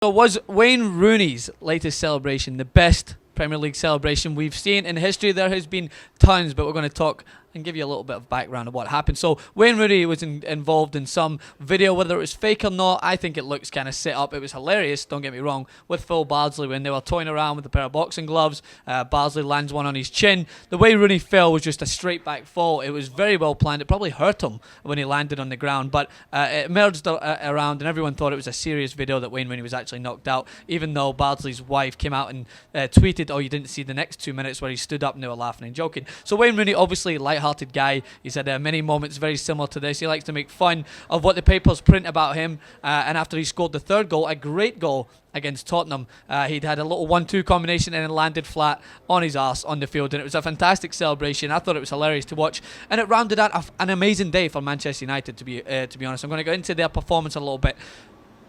So was Wayne Rooney's latest celebration the best Premier League celebration we've seen in history? There has been tons, but we're going to talk and give you a little bit of background of what happened. So Wayne Rooney was involved in some video, whether it was fake or not. I think it looks kind of set up. It was hilarious, don't get me wrong, with Phil Bardsley when they were toying around with a pair of boxing gloves. Bardsley lands one on his chin. The way Rooney fell was just a straight back fall. It was very well planned. It probably hurt him when he landed on the ground, but it emerged around and everyone thought it was a serious video that Wayne Rooney was actually knocked out, even though Bardsley's wife came out and tweeted, "Oh, you didn't see the next 2 minutes where he stood up and they were laughing and joking." So Wayne Rooney, obviously light-hearted guy. He's had many moments very similar to this. He likes to make fun of what the papers print about him, and after he scored the third goal, a great goal against Tottenham, he'd had a little 1-2 combination and then landed flat on his arse on the field, and it was a fantastic celebration. I thought it was hilarious to watch, and it rounded out an amazing day for Manchester United, to be honest. I'm going to go into their performance a little bit.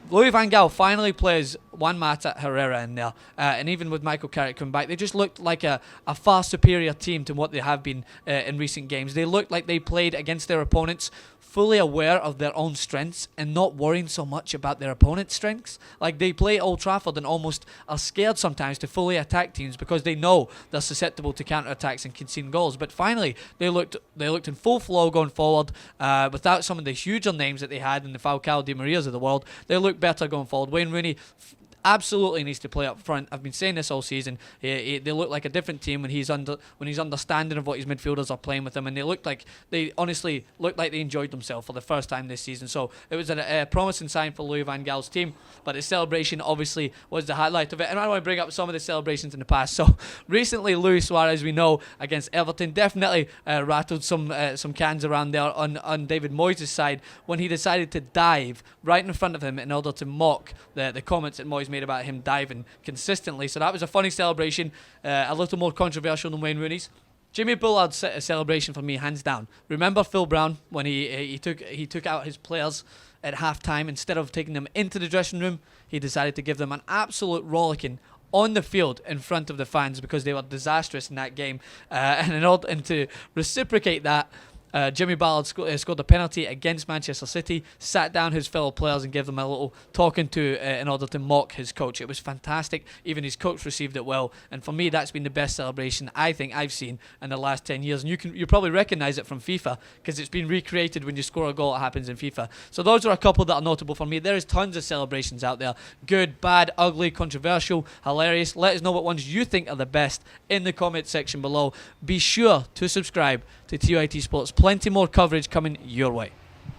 Louis van Gaal finally plays Juan Mata Herrera in there, and even with Michael Carrick coming back, they just looked like a far superior team to what they have been in recent games. They looked like they played against their opponents fully aware of their own strengths and not worrying so much about their opponent's strengths. Like, they play Old Trafford and almost are scared sometimes to fully attack teams because they know they're susceptible to counter-attacks and conceding goals. But finally, they looked in full flow going forward, without some of the huger names that they had in the Falcao Di Marias of the world. They look better going forward. Wayne Rooney absolutely needs to play up front. I've been saying this all season. They look like a different team when he's understanding of what his midfielders are playing with him, and they honestly looked like they enjoyed themselves for the first time this season. So it was a promising sign for Louis van Gaal's team, but the celebration obviously was the highlight of it. And I want to bring up some of the celebrations in the past. So recently, Luis Suarez, we know, against Everton, definitely rattled some cans around there on David Moyes' side when he decided to dive right in front of him in order to mock the comments that Moyes made about him diving consistently. So that was a funny celebration, a little more controversial than Wayne Rooney's. Jimmy Bullard's celebration for me, hands down. Remember Phil Brown when he took out his players at half-time? Instead of taking them into the dressing room, he decided to give them an absolute rollicking on the field in front of the fans because they were disastrous in that game. And to reciprocate that, Jimmy Ballard scored a penalty against Manchester City, sat down his fellow players and gave them a little talking to in order to mock his coach. It was fantastic. Even his coach received it well. And for me, that's been the best celebration I think I've seen in the last 10 years. And you probably recognise it from FIFA because it's been recreated when you score a goal. It happens in FIFA. So those are a couple that are notable for me. There is tons of celebrations out there. Good, bad, ugly, controversial, hilarious. Let us know what ones you think are the best in the comment section below. Be sure to subscribe to TYT Sports. Plenty more coverage coming your way.